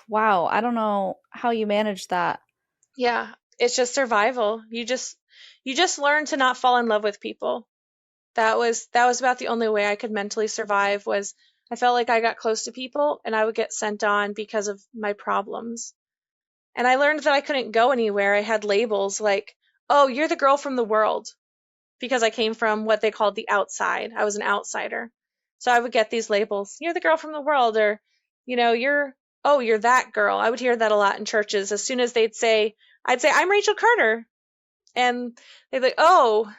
Wow, I don't know how you managed that. Yeah, it's just survival. You just learn to not fall in love with people. That was about the only way I could mentally survive was I felt like I got close to people and I would get sent on because of my problems. And I learned that I couldn't go anywhere. I had labels like, "Oh, you're the girl from the world," because I came from what they called the outside. I was an outsider. So I would get these labels. You're the girl from the world or you're that girl. I would hear that a lot in churches. As soon as I'd say I'm Rachel Carter and they'd be like, "Oh,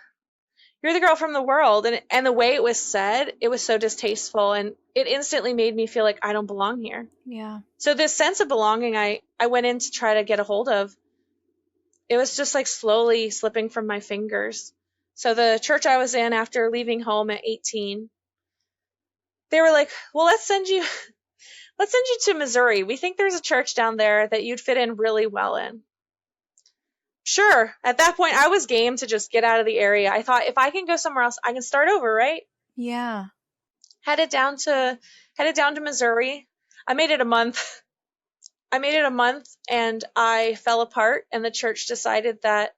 you're the girl from the world." And the way it was said, it was so distasteful and it instantly made me feel like I don't belong here. Yeah. So this sense of belonging I went in to try to get a hold of, it was just like slowly slipping from my fingers. So the church I was in after leaving home at 18, they were like, "Well, let's send you to Missouri. We think there's a church down there that you'd fit in really well in." Sure. At that point, I was game to just get out of the area. I thought if I can go somewhere else, I can start over, right? Yeah. Headed down to headed down to Missouri. I made it a month. I made it a month and I fell apart and the church decided that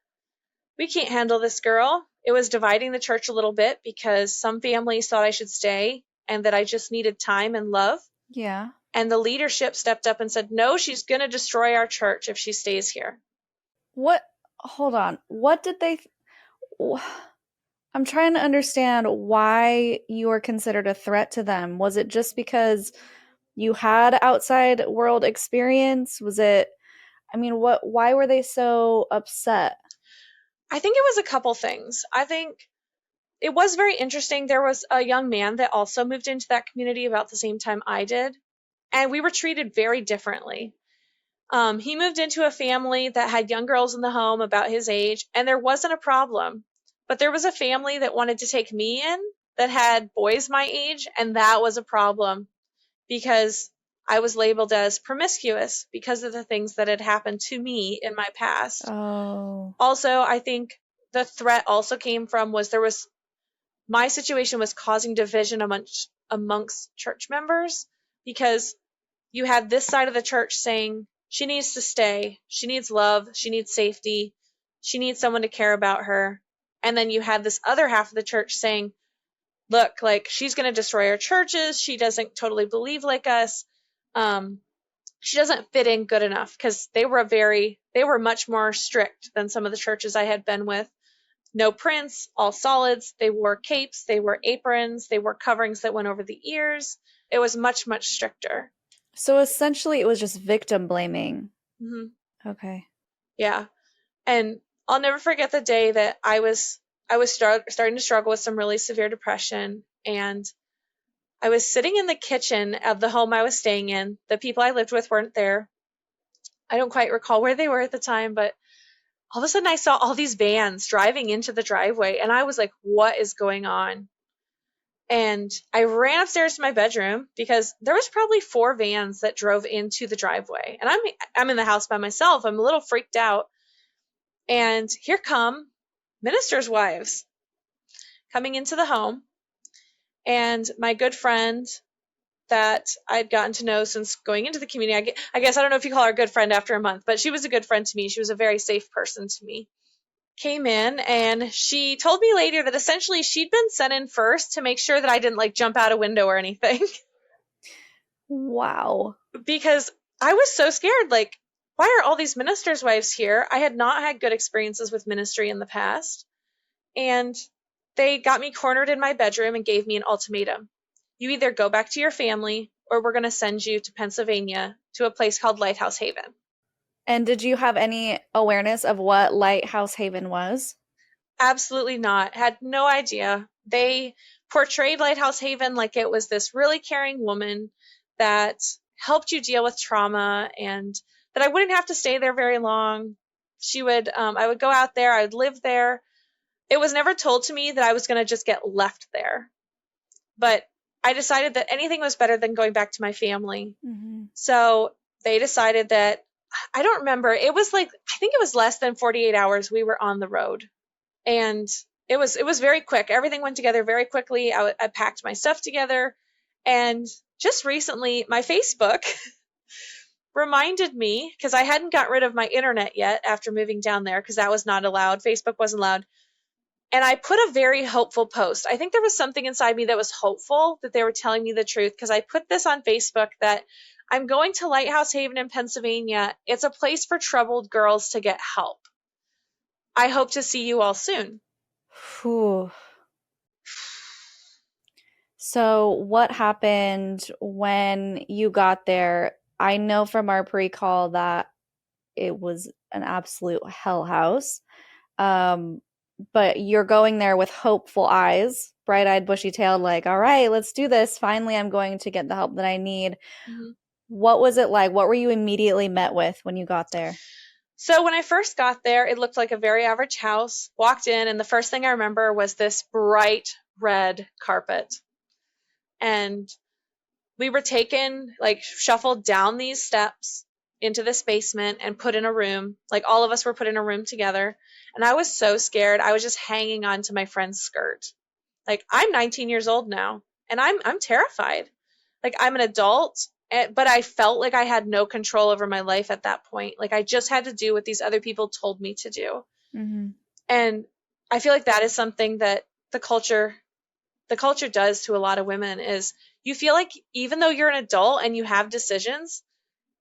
we can't handle this girl. It was dividing the church a little bit because some families thought I should stay and that I just needed time and love. Yeah. And the leadership stepped up and said, "No, she's going to destroy our church if she stays here." What? Hold on. What did they? wh- I'm trying to understand why you were considered a threat to them. Was it just because you had outside world experience? Was it, I mean, why were they so upset? I think it was a couple things. I think it was very interesting. There was a young man that also moved into that community about the same time I did, and we were treated very differently. He moved into a family that had young girls in the home about his age, and there wasn't a problem. But there was a family that wanted to take me in that had boys my age, and that was a problem because I was labeled as promiscuous because of the things that had happened to me in my past. Oh. Also, I think the threat also came from was there was my situation was causing division amongst church members because you had this side of the church saying she needs to stay, she needs love, she needs safety, she needs someone to care about her. And then you had this other half of the church saying, "Look, like she's going to destroy our churches. She doesn't totally believe like us. Um, she doesn't fit in good enough," because they were much more strict than some of the churches I had been with. No prints, all solids. They wore capes, they wore aprons, they wore coverings that went over the ears. It was much, much stricter. So essentially it was just victim blaming. Hmm. Okay. Yeah. And I'll never forget the day that I was starting to struggle with some really severe depression, and I was sitting in the kitchen of the home I was staying in. The people I lived with weren't there. I don't quite recall where they were at the time, but all of a sudden I saw all these vans driving into the driveway, and I was like, "What is going on?" And I ran upstairs to my bedroom because there was probably 4 vans that drove into the driveway. And I'm in the house by myself. I'm a little freaked out. And here come ministers' wives coming into the home. And my good friend that I'd gotten to know since going into the community, I guess I don't know if you call her a good friend after a month, but she was a good friend to me. She was a very safe person to me. Came in and she told me later that essentially she'd been sent in first to make sure that I didn't like jump out a window or anything. Wow. Because I was so scared. Like, why are all these ministers' wives here? I had not had good experiences with ministry in the past. And they got me cornered in my bedroom and gave me an ultimatum. You either go back to your family or we're going to send you to Pennsylvania to a place called Lighthouse Haven. And did you have any awareness of what Lighthouse Haven was? Absolutely not. Had no idea. They portrayed Lighthouse Haven like it was this really caring woman that helped you deal with trauma and that I wouldn't have to stay there very long. I would go out there, I would live there. It was never told to me that I was going to just get left there. But I decided that anything was better than going back to my family. Mm-hmm. So they decided that, I don't remember, it was like, I think it was less than 48 hours we were on the road. And it was very quick. Everything went together very quickly. I packed my stuff together, and just recently, my Facebook reminded me, because I hadn't got rid of my internet yet after moving down there, because that was not allowed. Facebook wasn't allowed. And I put a very hopeful post. I think there was something inside me that was hopeful that they were telling me the truth, because I put this on Facebook that I'm going to Lighthouse Haven in Pennsylvania. It's a place for troubled girls to get help. I hope to see you all soon. Whew. So, what happened when you got there? I know from our pre-call that it was an absolute hell house. Um, but you're going there with hopeful eyes, bright-eyed, bushy-tailed, like, all right, let's do this. Finally, I'm going to get the help that I need. Mm-hmm. What was it like? What were you immediately met with when you got there? So when I first got there, it looked like a very average house. Walked in, and the first thing I remember was this bright red carpet. And we were taken, like, shuffled down these steps into this basement and put in a room. Like, all of us were put in a room together. And I was so scared. I was just hanging on to my friend's skirt. Like, I'm 19 years old now, and I'm terrified. Like, I'm an adult, but I felt like I had no control over my life at that point. Like, I just had to do what these other people told me to do. Mm-hmm. And I feel like that is something that the culture does to a lot of women, is you feel like even though you're an adult and you have decisions,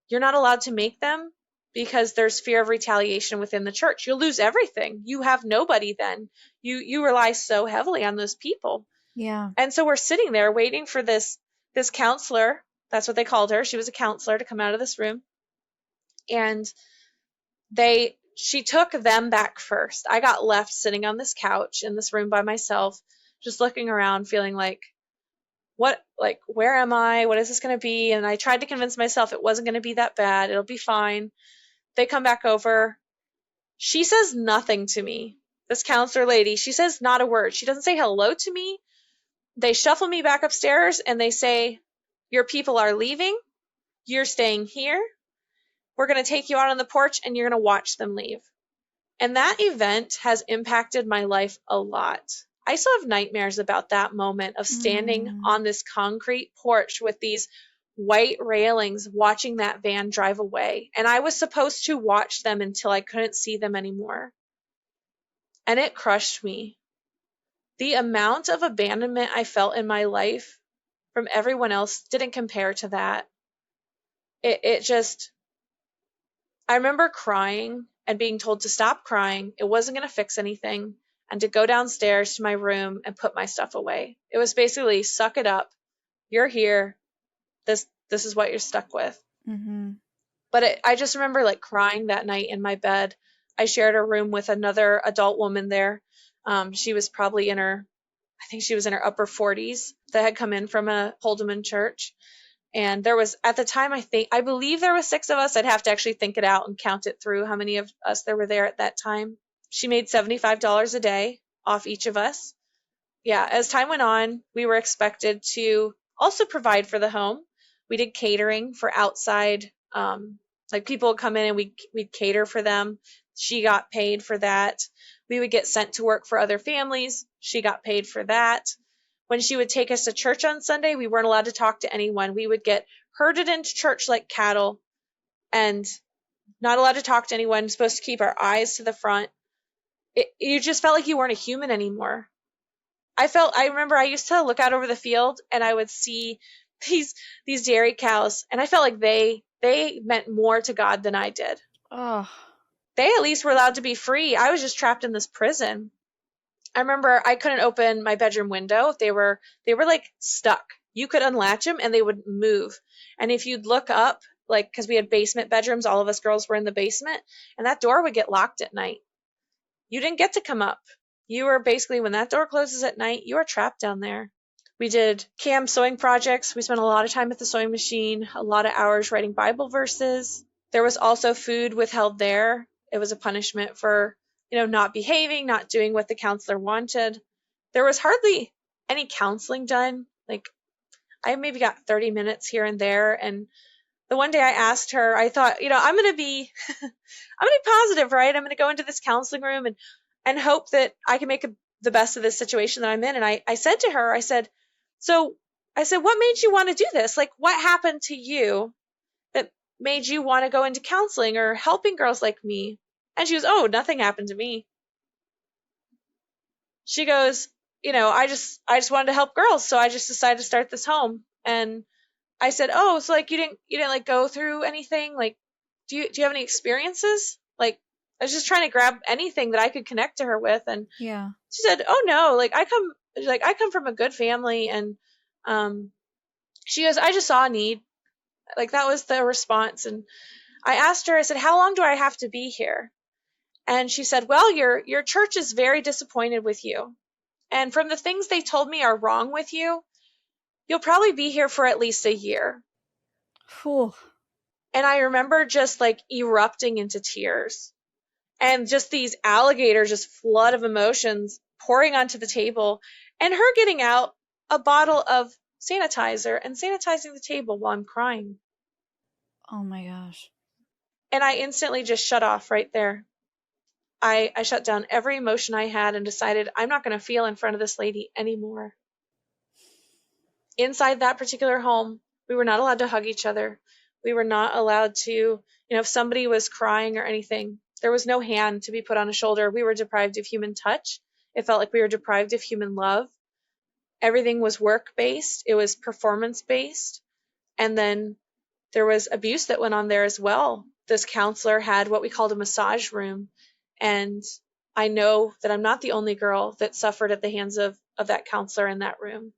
you're not allowed to make them because there's fear of retaliation within the church. You'll lose everything. You have nobody then. You rely so heavily on those people. Yeah. And so we're sitting there waiting for this counselor, that's what they called her. She was a counselor, to come out of this room. And she took them back first. I got left sitting on this couch in this room by myself, just looking around, feeling like, where am I? What is this going to be? And I tried to convince myself it wasn't going to be that bad. It'll be fine. They come back over. She says nothing to me. This counselor lady, she says not a word. She doesn't say hello to me. They shuffle me back upstairs and they say, your people are leaving. You're staying here. We're going to take you out on the porch and you're going to watch them leave. And that event has impacted my life a lot. I still have nightmares about that moment of standing on this concrete porch with these white railings, watching that van drive away. And I was supposed to watch them until I couldn't see them anymore. And it crushed me. The amount of abandonment I felt in my life from everyone else didn't compare to that. It just, I remember crying and being told to stop crying. It wasn't going to fix anything. And to go downstairs to my room and put my stuff away. It was basically, suck it up. You're here. This is what you're stuck with. Mm-hmm. But I just remember, like, crying that night in my bed. I shared a room with another adult woman there. She was probably I think she was in her upper 40s, that had come in from a Holdeman church. And there was, at the time, I believe there was 6 of us. I'd have to actually think it out and count it through how many of us there were there at that time. She made $75 a day off each of us. Yeah, as time went on, we were expected to also provide for the home. We did catering for outside, like, people would come in and we'd cater for them. She got paid for that. We would get sent to work for other families. She got paid for that. When she would take us to church on Sunday, we weren't allowed to talk to anyone. We would get herded into church like cattle and not allowed to talk to anyone, supposed to keep our eyes to the front. You just felt like you weren't a human anymore. I remember I used to look out over the field and I would see these dairy cows, and I felt like they meant more to God than I did. Oh. They at least were allowed to be free. I was just trapped in this prison. I remember I couldn't open my bedroom window. They were like stuck. You could unlatch them and they would move. And if you'd look up, like, because we had basement bedrooms, all of us girls were in the basement, and that door would get locked at night. You didn't get to come up. You were basically, when that door closes at night, you are trapped down there. We did CAM sewing projects. We spent a lot of time at the sewing machine, a lot of hours writing Bible verses. There was also food withheld there. It was a punishment for, not behaving, not doing what the counselor wanted. There was hardly any counseling done. Like, I maybe got 30 minutes here and there. And the one day I asked her, I thought, I'm going to be positive, right? I'm going to go into this counseling room and hope that I can make the best of this situation that I'm in. And I said to her, what made you want to do this? Like, what happened to you that made you want to go into counseling or helping girls like me? And she goes, oh, nothing happened to me. She goes, I just wanted to help girls, so I just decided to start this home. And I said, oh, so like you didn't like go through anything? Like, do you have any experiences? Like, I was just trying to grab anything that I could connect to her with. And Yeah. she said, oh no, I come from a good family. And um she goes, I just saw a need. Like, that was the response. And I asked her, I said, how long do I have to be here? And she said, well, your church is very disappointed with you. And from the things they told me are wrong with you, you'll probably be here for at least a year. Whew. And I remember just like erupting into tears and just these alligators, just flood of emotions pouring onto the table, and her getting out a bottle of sanitizer and sanitizing the table while I'm crying. Oh my gosh. And I instantly just shut off right there. I shut down every emotion I had and decided I'm not going to feel in front of this lady anymore. Inside that particular home, we were not allowed to hug each other. We were not allowed to, if somebody was crying or anything, there was no hand to be put on a shoulder. We were deprived of human touch. It felt like we were deprived of human love. Everything was work based, it was performance based. And then there was abuse that went on there as well. This counselor had what we called a massage room. And I know that I'm not the only girl that suffered at the hands of that counselor in that room.